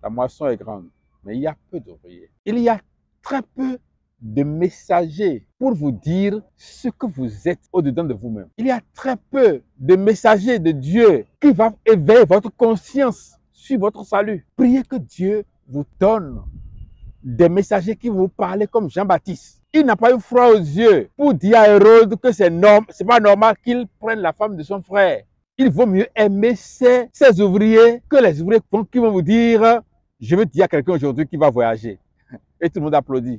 La moisson est grande, mais il y a peu d'ouvriers. Il y a très peu de messagers pour vous dire ce que vous êtes au-dedans de vous-même. Il y a très peu de messagers de Dieu qui vont éveiller votre conscience sur votre salut. Priez que Dieu vous donne des messagers qui vous parlent comme Jean-Baptiste. Il n'a pas eu froid aux yeux pour dire à Hérode que c'est pas normal qu'il prenne la femme de son frère. Il vaut mieux aimer ces ouvriers que les ouvriers qui vont vous dire « Je veux dire à quelqu'un aujourd'hui qui va voyager ». Et tout le monde applaudit.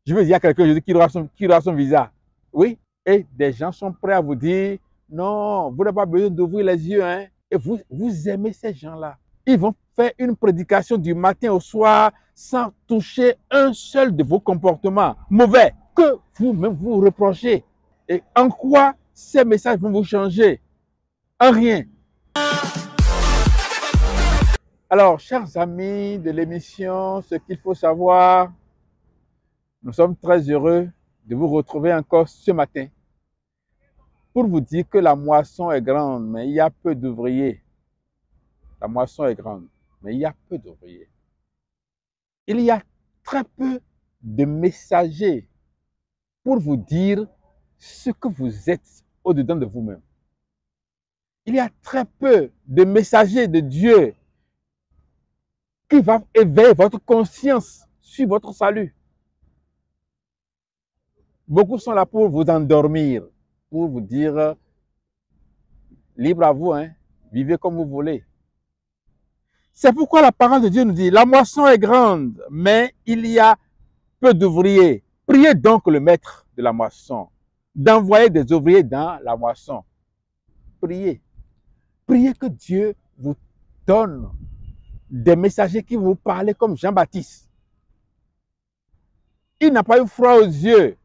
Je veux dire à quelqu'un aujourd'hui qui aura son visa. Oui. Et des gens sont prêts à vous dire « Non, vous n'avez pas besoin d'ouvrir les yeux. Hein. » Et vous aimez ces gens-là. Ils vont faire une prédication du matin au soir sans toucher un seul de vos comportements mauvais que vous-même vous reprochez. Et en quoi ces messages vont vous changer? En rien. Alors, chers amis de l'émission, ce qu'il faut savoir, nous sommes très heureux de vous retrouver encore ce matin pour vous dire que la moisson est grande, mais il y a peu d'ouvriers. La moisson est grande, mais il y a peu d'ouvriers. Il y a très peu de messagers pour vous dire ce que vous êtes au-dedans de vous-même. Il y a très peu de messagers de Dieu qui vont éveiller votre conscience sur votre salut. Beaucoup sont là pour vous endormir, pour vous dire libre à vous, hein, vivez comme vous voulez. C'est pourquoi la parole de Dieu nous dit, la moisson est grande, mais il y a peu d'ouvriers. Priez donc le maître de la moisson d'envoyer des ouvriers dans la moisson. Priez. Priez que Dieu vous donne des messagers qui vous parlent comme Jean-Baptiste. Il n'a pas eu froid aux yeux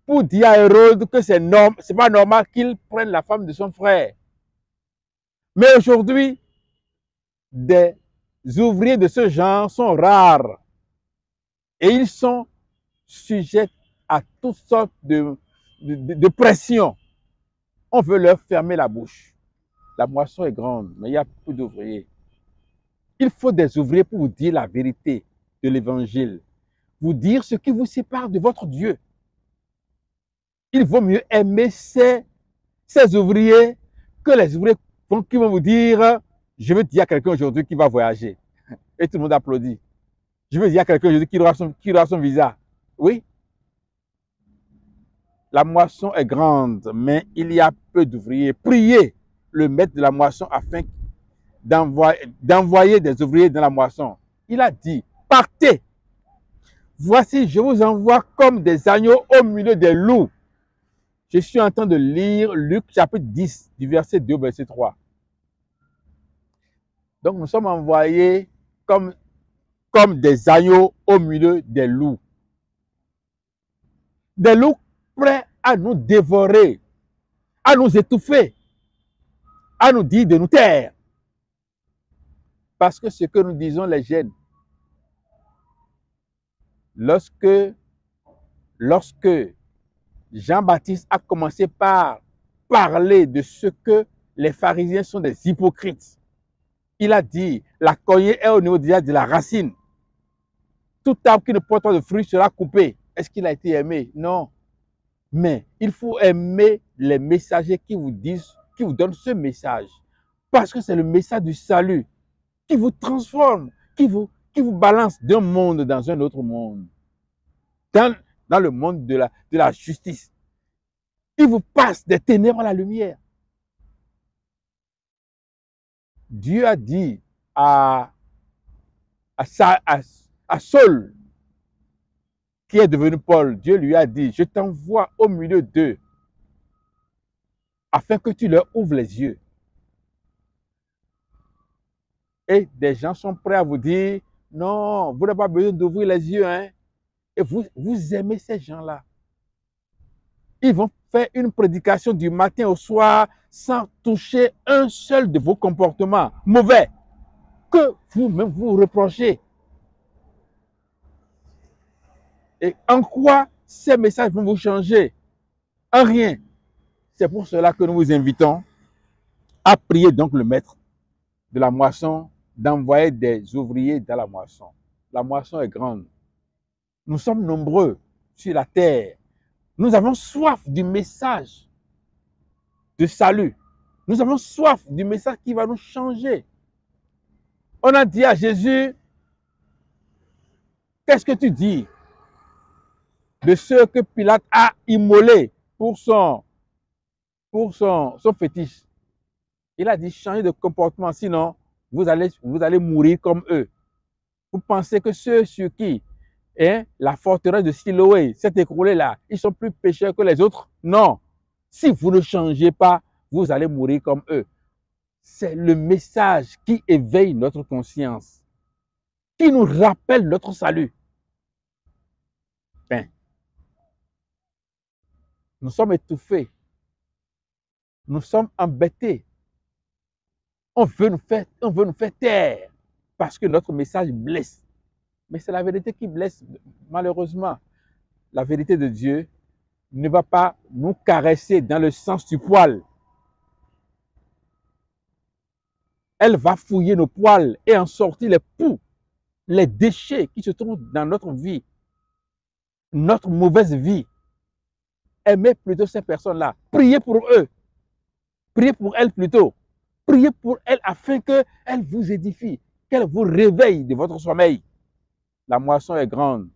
pour dire à Hérode que c'est pas normal qu'il prenne la femme de son frère. Mais aujourd'hui, des ouvriers de ce genre sont rares et ils sont sujets à toutes sortes de pressions. On veut leur fermer la bouche. La moisson est grande, mais il y a peu d'ouvriers. Il faut des ouvriers pour vous dire la vérité de l'évangile, vous dire ce qui vous sépare de votre Dieu. Il vaut mieux aimer ces ouvriers que les ouvriers qui vont vous dire « Je veux dire à quelqu'un aujourd'hui qui va voyager ». Et tout le monde applaudit. Je veux dire à quelqu'un aujourd'hui qui aura son visa. Oui. La moisson est grande, mais il y a peu d'ouvriers. Priez le maître de la moisson afin d'envoyer des ouvriers dans la moisson. Il a dit, partez. Voici, je vous envoie comme des agneaux au milieu des loups. Je suis en train de lire Luc chapitre 10, du verset 2 au verset 3. Donc, nous sommes envoyés comme des agneaux au milieu des loups. Des loups prêts à nous dévorer, à nous étouffer, à nous dire de nous taire. Parce que ce que nous disons les gêne. Lorsque Jean-Baptiste a commencé par parler de ce que les pharisiens sont des hypocrites, il a dit, la cognée est au niveau de la racine. Tout arbre qui ne porte pas de fruits sera coupé. Est-ce qu'il a été aimé? Non. Mais il faut aimer les messagers qui vous disent, qui vous donnent ce message. Parce que c'est le message du salut qui vous transforme, qui vous balance d'un monde dans un autre monde. Dans le monde de la justice. Il vous passe des ténèbres à la lumière. Dieu a dit à Saul, qui est devenu Paul, Dieu lui a dit, je t'envoie au milieu d'eux, afin que tu leur ouvres les yeux. Et des gens sont prêts à vous dire, non, vous n'avez pas besoin d'ouvrir les yeux, hein. Et vous aimez ces gens-là. Ils vont faire une prédication du matin au soir sans toucher un seul de vos comportements mauvais que vous-même vous reprochez. Et en quoi ces messages vont vous changer? En rien. C'est pour cela que nous vous invitons à prier donc le maître de la moisson d'envoyer des ouvriers dans la moisson. La moisson est grande. Nous sommes nombreux sur la terre. Nous avons soif du message de salut. Nous avons soif du message qui va nous changer. On a dit à Jésus, qu'est-ce que tu dis de ceux que Pilate a immolés pour son fétiche? Il a dit, changez de comportement, sinon vous allez mourir comme eux. Vous pensez que ceux sur qui la forteresse de Siloé s'est écroulée là, ils sont plus pécheurs que les autres? Non. Si vous ne changez pas, vous allez mourir comme eux. C'est le message qui éveille notre conscience, qui nous rappelle notre salut. Ben, nous sommes étouffés. Nous sommes embêtés. On veut nous faire taire parce que notre message blesse. Mais c'est la vérité qui blesse, malheureusement. La vérité de Dieu ne va pas nous caresser dans le sens du poil. Elle va fouiller nos poils et en sortir les poux, les déchets qui se trouvent dans notre vie, notre mauvaise vie. Aimez plutôt ces personnes-là. Priez pour eux. Priez pour elles plutôt. Priez pour elles afin qu'elles vous édifient, qu'elles vous réveillent de votre sommeil. La moisson est grande.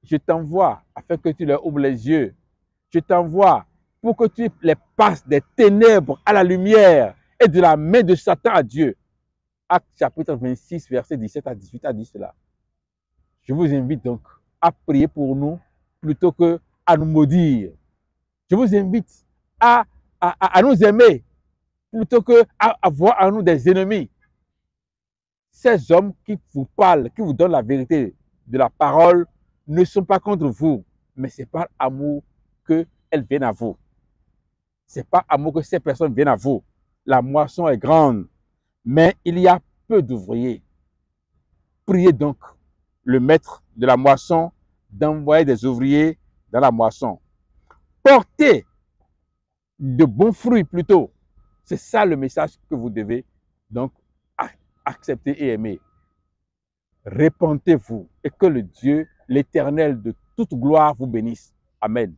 Je t'envoie afin que tu leur ouvres les yeux. Je t'envoie pour que tu les passes des ténèbres à la lumière et de la main de Satan à Dieu. Acte chapitre 26, verset 17 à 18 a dit cela. Je vous invite donc à prier pour nous plutôt que à nous maudire. Je vous invite à nous aimer plutôt que à avoir en nous des ennemis. Ces hommes qui vous parlent, qui vous donnent la vérité de la parole, ne sont pas contre vous, mais c'est par amour qu'elles viennent à vous. C'est par amour que ces personnes viennent à vous. La moisson est grande, mais il y a peu d'ouvriers. Priez donc le maître de la moisson d'envoyer des ouvriers dans la moisson. Portez de bons fruits plutôt. C'est ça le message que vous devez donc accepter et aimer. Répentez-vous et que le Dieu, l'Éternel de toute gloire vous bénisse. Amen.